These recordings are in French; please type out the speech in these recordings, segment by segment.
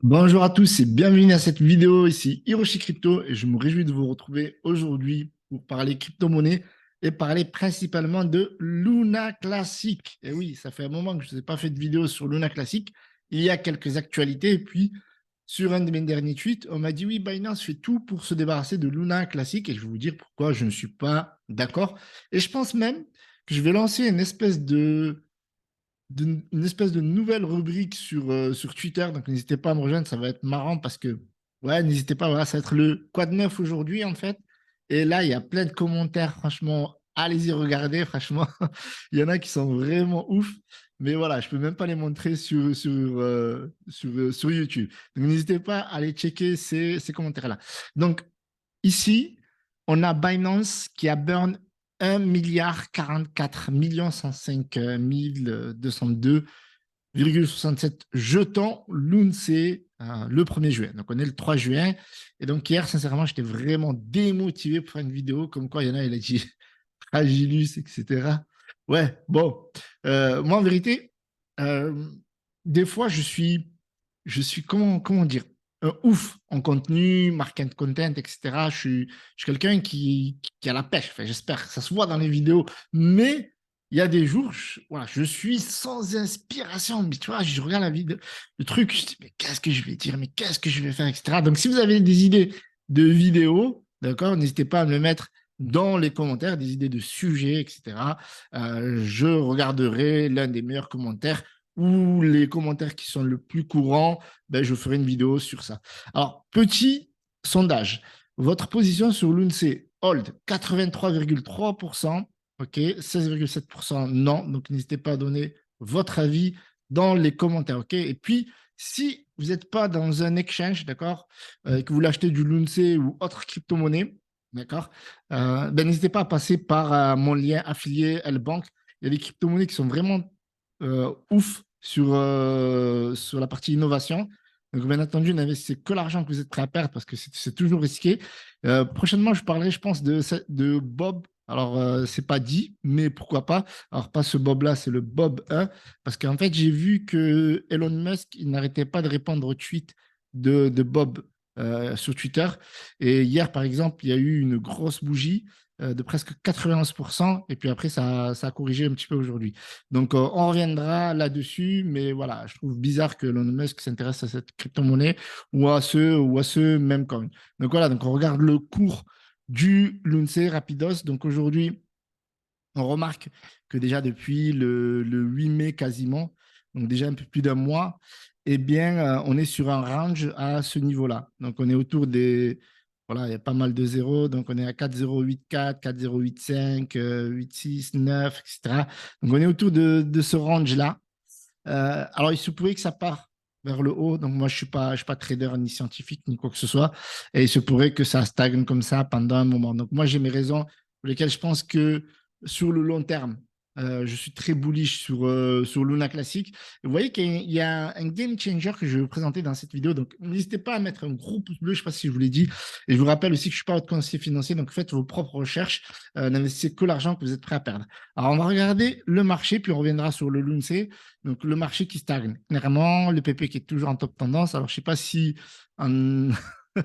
Bonjour à tous et bienvenue à cette vidéo. Ici Hiroshi Crypto et je me réjouis de vous retrouver aujourd'hui pour parler crypto-monnaie et parler principalement de Luna Classic. Et oui, ça fait un moment que je n'ai pas fait de vidéo sur Luna Classic. Il y a quelques actualités et puis sur un de mes derniers tweets, on m'a dit oui, Binance fait tout pour se débarrasser de Luna Classic et je vais vous dire pourquoi je ne suis pas d'accord. Et je pense même que je vais lancer une espèce de nouvelle rubrique sur Twitter. Donc, n'hésitez pas à me rejoindre. Ça va être marrant parce que, ouais, n'hésitez pas. Voilà, ça va être le quoi de neuf aujourd'hui, en fait. Et là, il y a plein de commentaires. Franchement, allez-y regarder. Franchement, il y en a qui sont vraiment ouf. Mais voilà, je peux même pas les montrer sur YouTube. Donc, n'hésitez pas à aller checker ces commentaires-là. Donc, ici, on a Binance qui a burn 1 milliard 44 millions 105 202,67 jetons l'UNC le 1er juin. Donc, on est le 3 juin. Et donc, hier, sincèrement, j'étais vraiment démotivé pour faire une vidéo. Comme quoi, il y en a, il a dit Fragilus, etc. Ouais, bon. Moi, en vérité, euh, des fois, je suis comment dire, un ouf en contenu, marketing content, etc. Je suis quelqu'un qui a la pêche. Enfin, j'espère que ça se voit dans les vidéos. Mais il y a des jours, voilà, je suis sans inspiration. Mais tu vois, je regarde la vidéo, le truc, je dis, mais qu'est-ce que je vais dire, mais qu'est-ce que je vais faire, etc. Donc, si vous avez des idées de vidéos, d'accord, n'hésitez pas à me le mettre dans les commentaires, des idées de sujets, etc. Je regarderai l'un des meilleurs commentaires ou les commentaires qui sont le plus courants, ben, je ferai une vidéo sur ça. Alors, petit sondage. Votre position sur l'UNC, hold 83,3%, ok, 16,7% non. Donc, n'hésitez pas à donner votre avis dans les commentaires, ok. Et puis, si vous n'êtes pas dans un exchange, d'accord, que vous l'achetez du LUNC ou autre crypto-monnaie, d'accord, ben, n'hésitez pas à passer par mon lien affilié L-Bank. Il y a des crypto-monnaies qui sont vraiment ouf sur la partie innovation. Donc, bien entendu, n'investissez que l'argent que vous êtes prêt à perdre parce que c'est toujours risqué. Prochainement, je parlerai, je pense, de Bob. Alors, c'est pas dit, mais pourquoi pas. Alors, pas ce Bob-là, c'est le Bob 1. Parce qu'en fait, j'ai vu que Elon Musk, il n'arrêtait pas de répondre aux tweets de Bob sur Twitter. Et hier, par exemple, il y a eu une grosse bougie de presque 91%. Et puis après, ça a corrigé un petit peu aujourd'hui. Donc, on reviendra là-dessus, mais voilà, je trouve bizarre que Elon Musk s'intéresse à cette crypto-monnaie ou à ce même coin. Donc voilà, donc on regarde le cours du Lunce Rapidos. Donc aujourd'hui, on remarque que déjà depuis le 8 mai quasiment, donc déjà un peu plus d'un mois, eh bien, on est sur un range à ce niveau-là. Donc on est autour des, voilà, il y a pas mal de zéros, donc on est à 4,084, 4,085, 8,6, 9, etc. Donc on est autour de ce range-là. Alors il se pourrait que ça part vers le haut, donc moi je suis pas trader ni scientifique ni quoi que ce soit, et il se pourrait que ça stagne comme ça pendant un moment. Donc moi j'ai mes raisons pour lesquelles je pense que sur le long terme, je suis très bullish sur Luna Classic. Vous voyez qu'il y a un game changer que je vais vous présenter dans cette vidéo. Donc, n'hésitez pas à mettre un gros pouce bleu. Je ne sais pas si je vous l'ai dit. Et je vous rappelle aussi que je ne suis pas votre conseiller financier. Donc, faites vos propres recherches. N'investissez que l'argent que vous êtes prêt à perdre. Alors, on va regarder le marché, puis on reviendra sur le Lunce. Donc, le marché qui stagne. Clairement, le PP qui est toujours en top tendance. Alors, je ne sais pas si en, je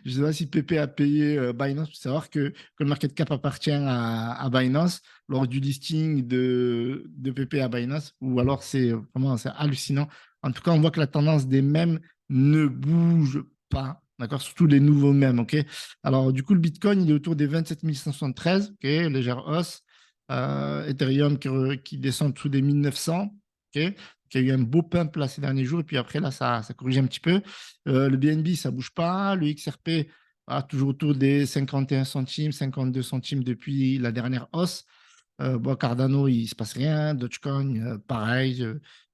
ne sais pas si Pépé a payé Binance pour savoir que le market cap appartient à Binance lors du listing de Pépé à Binance, ou alors c'est vraiment c'est hallucinant. En tout cas, on voit que la tendance des mèmes ne bouge pas. D'accord, surtout les nouveaux mèmes. Ok. Alors, du coup, le Bitcoin, il est autour des 27 173. Ok, légère hausse. Ethereum qui descend en dessous des 1900. Ok, qui a eu un beau pump là ces derniers jours, et puis après, là, ça corrige un petit peu. Le BNB, ça ne bouge pas. Le XRP, toujours autour des 51 centimes, 52 centimes depuis la dernière hausse. Bon, Cardano, il ne se passe rien. Dogecoin, pareil.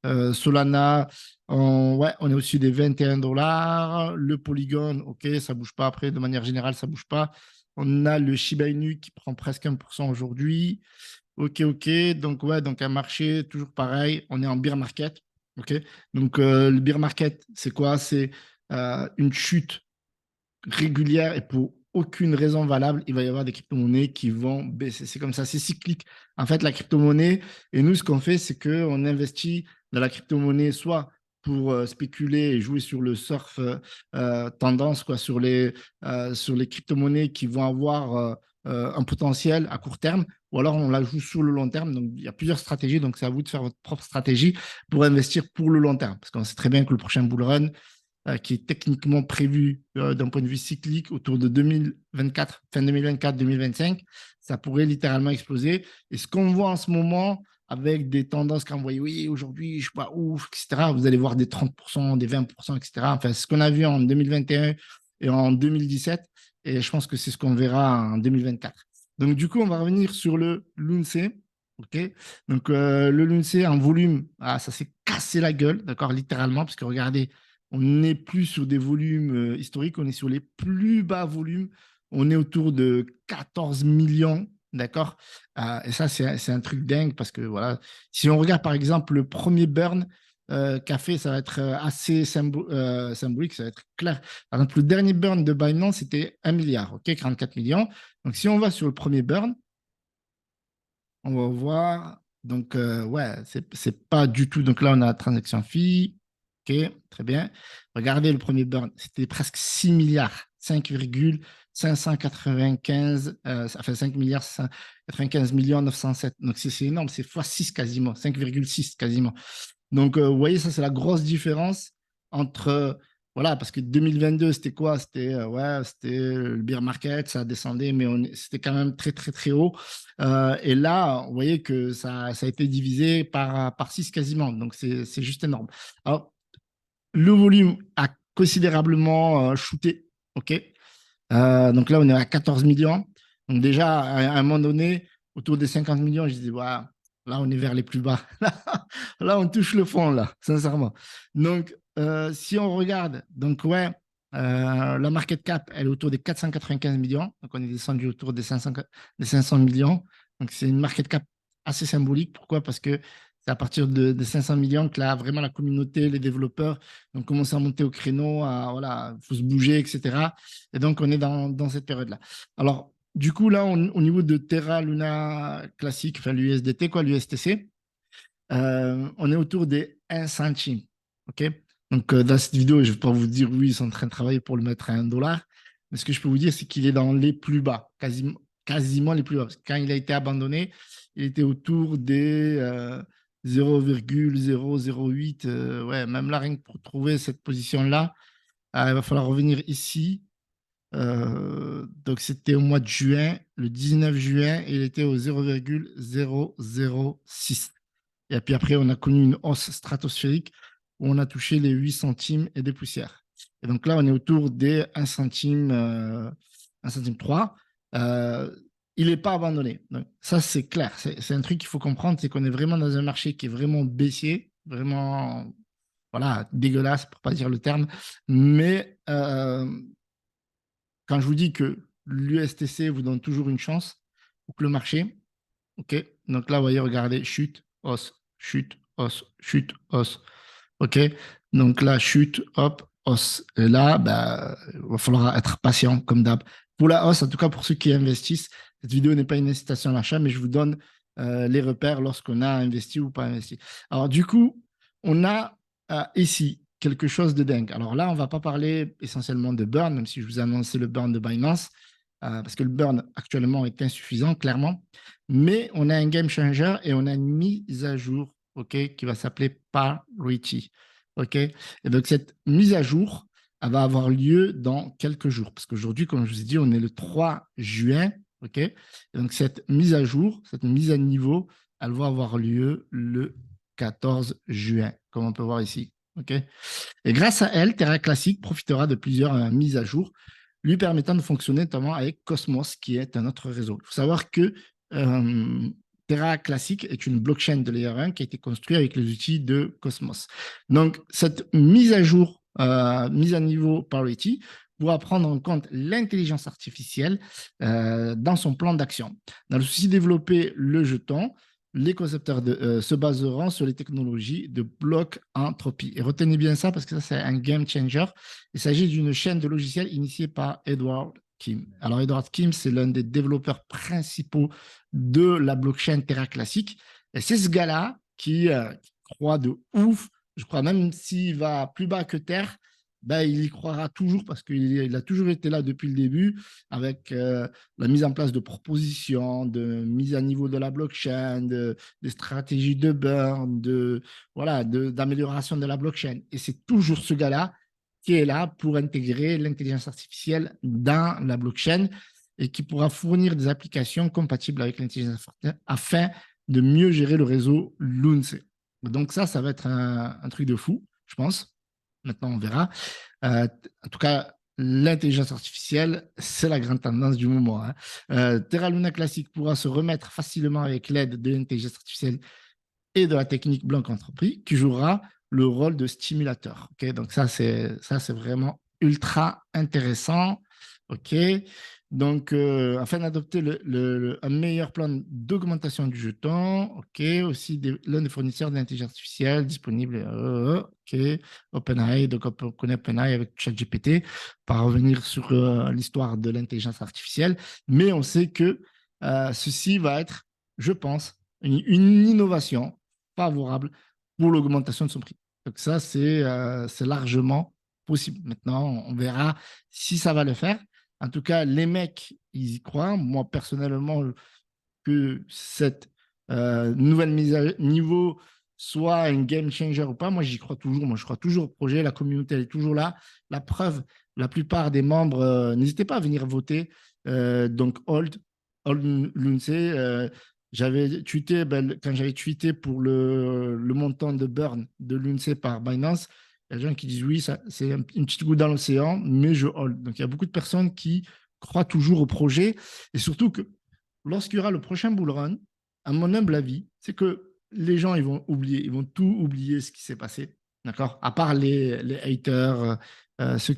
Solana, ouais, on est au-dessus des 21 dollars. Le Polygon, OK, ça ne bouge pas. Après, de manière générale, ça ne bouge pas. On a le Shiba Inu qui prend presque 1% aujourd'hui. OK, OK. Donc, ouais, donc un marché toujours pareil. On est en bear market. OK. Donc, le bear market, c'est quoi? C'est une chute régulière et pour aucune raison valable, il va y avoir des crypto-monnaies qui vont baisser. C'est comme ça, c'est cyclique. En fait, la crypto-monnaie, et nous, ce qu'on fait, c'est qu'on investit dans la crypto-monnaie soit pour spéculer et jouer sur le surf tendance, quoi, sur les crypto-monnaies qui vont avoir un potentiel à court terme, ou alors on la joue sur le long terme. Donc, il y a plusieurs stratégies. Donc, c'est à vous de faire votre propre stratégie pour investir pour le long terme. Parce qu'on sait très bien que le prochain bull run, qui est techniquement prévu d'un point de vue cyclique autour de 2024, fin 2024-2025, ça pourrait littéralement exploser. Et ce qu'on voit en ce moment, avec des tendances quand vous voyez, oui, aujourd'hui, je ne suis pas ouf, etc., vous allez voir des 30%, des 20%, etc. Enfin, ce qu'on a vu en 2021 et en 2017, et je pense que c'est ce qu'on verra en 2024. Donc, du coup, on va revenir sur le Lunce. OK. Donc, le Lunce en volume, ça s'est cassé la gueule, d'accord, littéralement, parce que regardez, on n'est plus sur des volumes historiques, on est sur les plus bas volumes. On est autour de 14 millions, d'accord. Et ça, c'est un truc dingue parce que, voilà, si on regarde par exemple le premier burn qu'a fait, ça va être assez symbolique, ça va être clair. Par exemple, le dernier burn de Binance, c'était 1 milliard, OK, 44 millions. Donc, si on va sur le premier burn, on va voir. Donc, ouais, c'est pas du tout. Donc là, on a la transaction fee. OK, très bien. Regardez le premier burn, c'était presque 6 milliards, 5,595, enfin 5 milliards 95 millions 907. Donc, c'est énorme, c'est x6 quasiment, 5,6 quasiment. Donc, vous voyez, ça, c'est la grosse différence entre. Voilà, parce que 2022, c'était quoi? C'était ouais, c'était le bear market, ça descendait, mais c'était quand même très, très, très haut. Et là, vous voyez que ça a été divisé par 6 quasiment. Donc, c'est juste énorme. Alors, le volume a considérablement shooté. OK. Donc là, on est à 14 millions. Donc déjà, à un moment donné, autour des 50 millions, je dis, ouais, là, on est vers les plus bas. Là, on touche le fond, là, sincèrement. Donc, si on regarde, donc ouais, la market cap, elle est autour des 495 millions. Donc, on est descendu autour des 500 millions. Donc, c'est une market cap assez symbolique. Pourquoi? Parce que c'est à partir de 500 millions que là, vraiment la communauté, les développeurs ont commencé à monter au créneau, voilà, il faut se bouger, etc. Et donc, on est dans cette période-là. Alors, du coup, là, au niveau de Terra Luna classique, enfin l'USDT, quoi, l'USTC, on est autour des 1 centime. OK? Donc, dans cette vidéo, je ne vais pas vous dire, oui, ils sont en train de travailler pour le mettre à 1 $. Mais ce que je peux vous dire, c'est qu'il est dans les plus bas, quasiment les plus bas. Parce que quand il a été abandonné, il était autour des 0,008. Ouais, même là, rien que pour trouver cette position-là, il va falloir revenir ici. Donc, c'était au mois de juin, le 19 juin, et il était au 0,006. Et puis après, on a connu une hausse stratosphérique où on a touché les 8 centimes et des poussières. Et donc là, on est autour des 1 centime, 1 centime 3. Il n'est pas abandonné. Donc, ça, c'est clair. C'est un truc qu'il faut comprendre, c'est qu'on est vraiment dans un marché qui est vraiment baissier, vraiment, voilà, dégueulasse, pour ne pas dire le terme. Mais quand je vous dis que l'USTC vous donne toujours une chance, ou que le marché, OK, donc là, vous voyez, regardez, chute, hausse, chute, hausse, chute, hausse. OK, donc là, chute, hop, hausse. Et là, bah, il va falloir être patient, comme d'hab. Pour la hausse, en tout cas pour ceux qui investissent, cette vidéo n'est pas une incitation à l'achat, mais je vous donne les repères lorsqu'on a investi ou pas investi. Alors, du coup, on a ici quelque chose de dingue. Alors là, on ne va pas parler essentiellement de burn, même si je vous ai annoncé le burn de Binance, parce que le burn actuellement est insuffisant, clairement. Mais on a un game changer et on a une mise à jour, OK, qui va s'appeler Parity. OK. Et donc, cette mise à jour, elle va avoir lieu dans quelques jours. Parce qu'aujourd'hui, comme je vous ai dit, on est le 3 juin. OK. Et donc, cette mise à jour, cette mise à niveau, elle va avoir lieu le 14 juin, comme on peut voir ici. OK. Et grâce à elle, Terra Classic profitera de plusieurs mises à jour, lui permettant de fonctionner notamment avec Cosmos, qui est un autre réseau. Il faut savoir que Terra Classic est une blockchain de layer 1 qui a été construite avec les outils de Cosmos. Donc, cette mise à jour, mise à niveau Parity, pourra prendre en compte l'intelligence artificielle dans son plan d'action. Dans le souci de développer le jeton, les concepteurs se baseront sur les technologies de bloc entropie. Et retenez bien ça parce que ça, c'est un game changer. Il s'agit d'une chaîne de logiciels initiée par Edward Kim. Alors, Edward Kim, c'est l'un des développeurs principaux de la blockchain Terra Classic. Et c'est ce gars-là qui croit de ouf Je crois même s'il va plus bas que Terre, ben, il y croira toujours parce qu'il a toujours été là depuis le début avec la mise en place de propositions, de mise à niveau de la blockchain, de stratégies de burn, voilà, d'amélioration de la blockchain. Et c'est toujours ce gars-là qui est là pour intégrer l'intelligence artificielle dans la blockchain et qui pourra fournir des applications compatibles avec l'intelligence artificielle afin de mieux gérer le réseau Lunce. Donc ça va être un truc de fou, je pense. Maintenant, on verra. En tout cas, l'intelligence artificielle, c'est la grande tendance du moment. Hein. Terra Luna Classic pourra se remettre facilement avec l'aide de l'intelligence artificielle et de la technique Blanc Entreprise, qui jouera le rôle de stimulateur. Okay, donc ça, c'est vraiment ultra intéressant. OK. Donc, afin d'adopter un meilleur plan d'augmentation du jeton, OK, aussi l'un des fournisseurs d'intelligence artificielle disponible, OK, OpenAI, donc on connaît OpenAI avec ChatGPT, pour revenir sur l'histoire de l'intelligence artificielle, mais on sait que ceci va être, je pense, une innovation favorable pour l'augmentation de son prix. Donc ça, c'est largement possible. Maintenant, on verra si ça va le faire. En tout cas, les mecs, ils y croient. Moi, personnellement, que cette nouvelle mise à niveau soit un game changer ou pas, moi, j'y crois toujours. Moi, je crois toujours au projet. La communauté, elle est toujours là. La preuve, la plupart des membres, n'hésitez pas à venir voter. Donc, Hold Lunce, j'avais tweeté, quand j'avais tweeté pour le montant de burn de Lunce par Binance, il y a des gens qui disent oui, c'est une petite goutte dans l'océan, mais je hold. Donc, il y a beaucoup de personnes qui croient toujours au projet et surtout que lorsqu'il y aura le prochain bull run, à mon humble avis, c'est que les gens ils vont oublier, ils vont tout oublier ce qui s'est passé. D'accord. À part les haters, ceux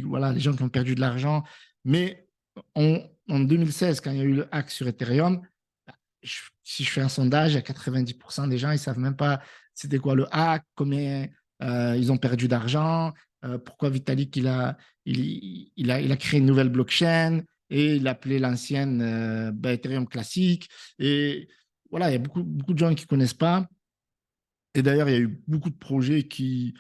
voilà, les gens qui ont perdu de l'argent. Mais en 2016, quand il y a eu le hack sur Ethereum, si je fais un sondage, il y a 90% des gens, ils ne savent même pas c'était quoi le hack, combien ils ont perdu d'argent, pourquoi Vitalik il a créé une nouvelle blockchain et il appelait l'ancienne Ethereum classique. Et voilà, il y a beaucoup de gens qui ne connaissent pas. Et d'ailleurs, il y a eu beaucoup de projets qui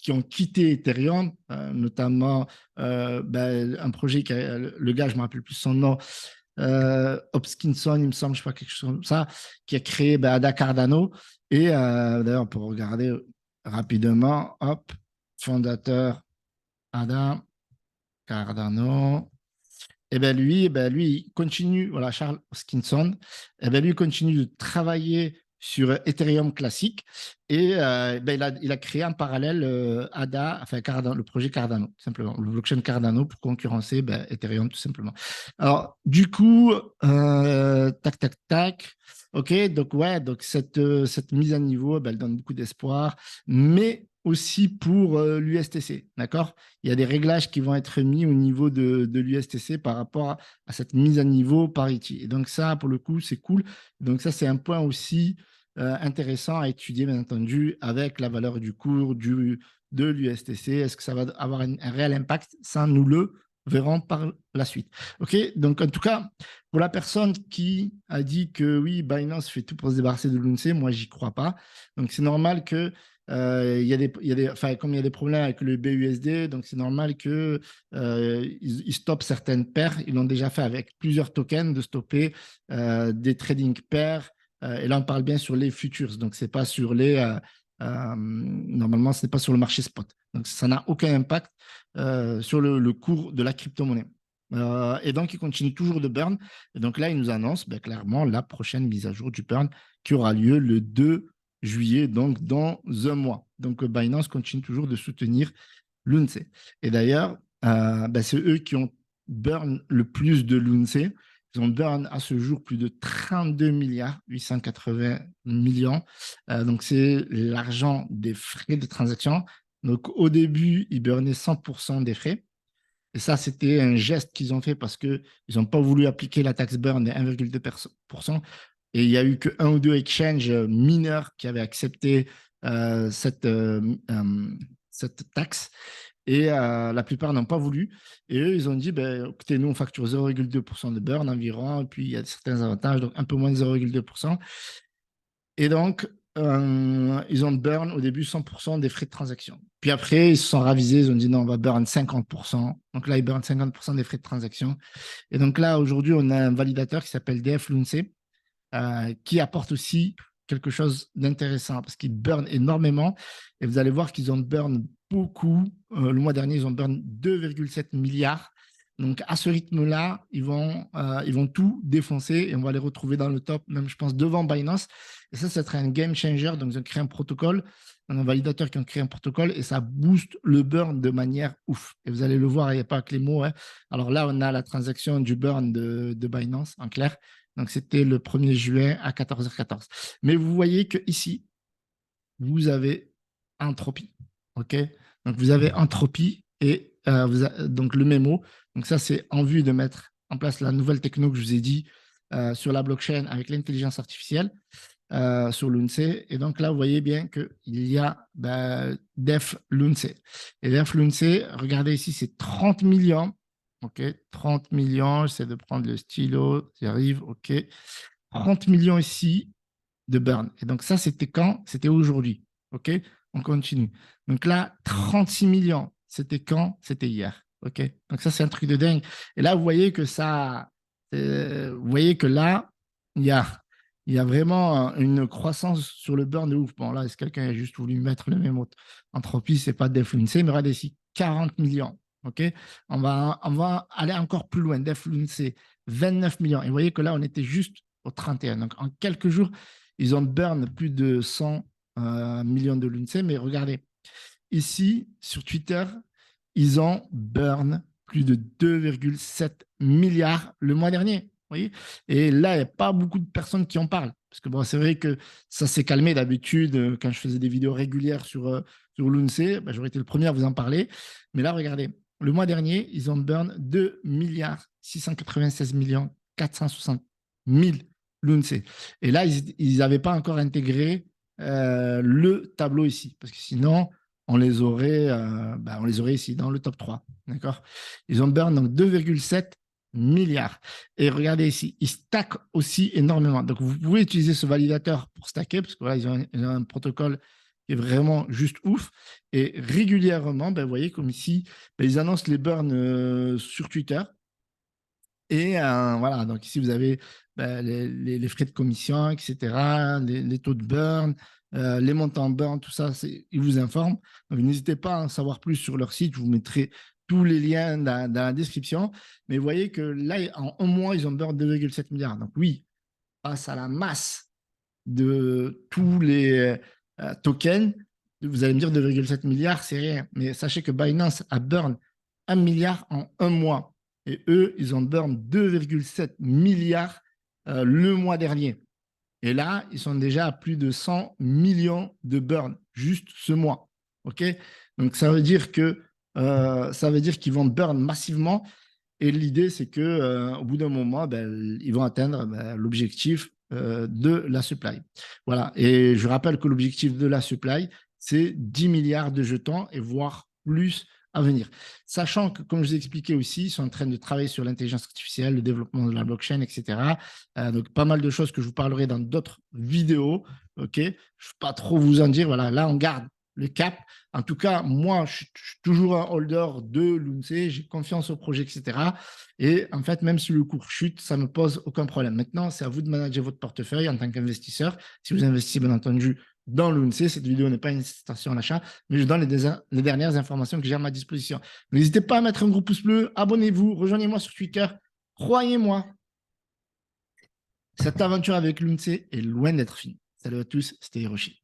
ont quitté Ethereum, notamment un projet, le gars, je ne me rappelle plus son nom, Hopkinson, il me semble, je sais pas, quelque chose comme ça, qui a créé Ada Cardano. Et d'ailleurs, on peut regarder rapidement, hop, fondateur Ada Cardano. Et lui, il continue, voilà, Charles Hoskinson, et lui, il continue de travailler sur Ethereum classique et il a créé en parallèle ADA, enfin Cardano, le projet Cardano, tout simplement, le blockchain Cardano pour concurrencer Ethereum, tout simplement. Alors, du coup, tac, tac, tac. OK, donc ouais, donc cette mise à niveau, elle donne beaucoup d'espoir, mais aussi pour l'USTC, d'accord? Il y a des réglages qui vont être mis au niveau de l'USTC par rapport à cette mise à niveau par Iti. Et donc ça, pour le coup, c'est cool. Donc ça, c'est un point aussi intéressant à étudier, bien entendu, avec la valeur du cours de l'USTC. Est-ce que ça va avoir un réel impact? Ça, nous le verrons par la suite. OK, donc en tout cas, pour la personne qui a dit que oui, Binance fait tout pour se débarrasser de l'UNC, moi, j'y crois pas. Donc c'est normal que comme il y a des problèmes avec le BUSD, donc c'est normal que ils stoppent certaines paires. Ils l'ont déjà fait avec plusieurs tokens de stopper des trading pairs. Et là, on parle bien sur les futures. Donc, c'est pas sur normalement, ce n'est pas sur le marché spot. Donc, ça n'a aucun impact sur le cours de la crypto-monnaie. Et donc, il continue toujours de burn. Et donc là, il nous annonce clairement la prochaine mise à jour du burn qui aura lieu le 2 juillet, donc dans un mois. Donc, Binance continue toujours de soutenir l'UNC. Et d'ailleurs, c'est eux qui ont burn le plus de l'UNC. Ils ont burn à ce jour plus de 32 milliards 880 millions. Donc, c'est l'argent des frais de transaction. Donc, au début, ils burnaient 100% des frais. Et ça, c'était un geste qu'ils ont fait parce qu'ils n'ont pas voulu appliquer la taxe burn de 1,2%. Et il n'y a eu qu'un ou deux exchanges mineurs qui avaient accepté cette taxe. Et la plupart n'ont pas voulu. Et eux, ils ont dit, écoutez, nous, on facture 0,2% de burn environ. Et puis, il y a certains avantages, donc un peu moins de 0,2%. Et donc, ils ont burn au début 100% des frais de transaction. Puis après, ils se sont ravisés, ils ont dit non, on va burn 50%. Donc là, ils burn 50% des frais de transaction. Et donc là, aujourd'hui, on a un validateur qui s'appelle DF Lunce, qui apporte aussi quelque chose d'intéressant parce qu'ils burn énormément. Et vous allez voir qu'ils ont burn beaucoup. Le mois dernier, ils ont burn 2,7 milliards. Donc, à ce rythme-là, ils vont tout défoncer et on va les retrouver dans le top, même je pense devant Binance. Et ça serait un game changer. Donc, ils ont créé un protocole, un validateur qui ont créé un protocole et ça booste le burn de manière ouf. Et vous allez le voir, il n'y a pas que les mots. Hein. Alors là, on a la transaction du burn de Binance, en clair. Donc, c'était le 1er juin à 14h14. Mais vous voyez que ici, vous avez entropie. OK? Donc, vous avez entropie et donc le mémo. Donc, ça, c'est en vue de mettre en place la nouvelle techno que je vous ai dit sur la blockchain avec l'intelligence artificielle sur Lunce. Et donc, là, vous voyez bien qu'il y a Def Lunce. Et Def Lunce, regardez ici, c'est 30 millions. OK, 30 millions. J'essaie de prendre le stylo. J'y arrive. OK. 30 millions ici de burn. Et donc, ça, c'était quand? C'était aujourd'hui. OK? On continue. Donc là, 36 millions. C'était quand? C'était hier. OK? Donc ça, c'est un truc de dingue. Et là, vous voyez que ça, vous voyez que là, il y a vraiment une croissance sur le burn de ouf. Bon, là, est-ce que quelqu'un a juste voulu mettre le même entropie? C'est pas Defluence, mais regardez ici, 40 millions. OK? On va aller encore plus loin. Defluence, 29 millions. Et vous voyez que là, on était juste au 31. Donc, en quelques jours, ils ont burn plus de 100 millions de Lunce. Mais regardez, ici, sur Twitter, ils ont burn plus de 2,7 milliards le mois dernier. Vous voyez. Et là, il n'y a pas beaucoup de personnes qui en parlent. Parce que bon, c'est vrai que ça s'est calmé d'habitude. Quand je faisais des vidéos régulières sur Lunce, ben, j'aurais été le premier à vous en parler. Mais là, regardez, le mois dernier, ils ont burn 2 milliards 696 millions 460 000 Lunce. Et là, ils n'avaient pas encore intégré le tableau ici. Parce que sinon, on les aurait ici dans le top 3. D'accord. Ils ont burn donc 2,7 milliards. Et regardez ici, ils stackent aussi énormément. Donc, vous pouvez utiliser ce validateur pour stacker, parce que voilà, ils ont un protocole qui est vraiment juste ouf. Et régulièrement, vous voyez comme ici, ils annoncent les burns sur Twitter. Et voilà, donc ici, vous avez les frais de commission, etc., les taux de burn, les montants burn, tout ça, ils vous informent. Donc, n'hésitez pas à en savoir plus sur leur site. Je vous mettrai tous les liens dans la description. Mais vous voyez que là, en un mois, ils ont burn 2,7 milliards. Donc oui, face à la masse de tous les tokens, vous allez me dire 2,7 milliards, c'est rien. Mais sachez que Binance a burn 1 milliard en un mois. Et eux, ils ont burn 2,7 milliards le mois dernier. Et là, ils sont déjà à plus de 100 millions de burn juste ce mois. OK? Donc, ça veut dire qu'ils vont burn massivement. Et l'idée, c'est qu'au bout d'un moment, ils vont atteindre l'objectif de la supply. Voilà. Et je rappelle que l'objectif de la supply, c'est 10 milliards de jetons et voire plus à venir. Sachant que, comme je vous ai expliqué aussi, ils sont en train de travailler sur l'intelligence artificielle, le développement de la blockchain, etc. Donc, pas mal de choses que je vous parlerai dans d'autres vidéos. OK? Je ne vais pas trop vous en dire. Voilà, là, on garde le cap. En tout cas, moi, je suis toujours un holder de Lunce. J'ai confiance au projet, etc. Et en fait, même si le cours chute, ça ne me pose aucun problème. Maintenant, c'est à vous de manager votre portefeuille en tant qu'investisseur. Si vous investissez, bien entendu, dans Lunce, cette vidéo n'est pas une incitation à l'achat, mais je donne les dernières informations que j'ai à ma disposition. N'hésitez pas à mettre un gros pouce bleu, abonnez-vous, rejoignez-moi sur Twitter. Croyez-moi, cette aventure avec Lunce est loin d'être finie. Salut à tous, c'était Hiroshi.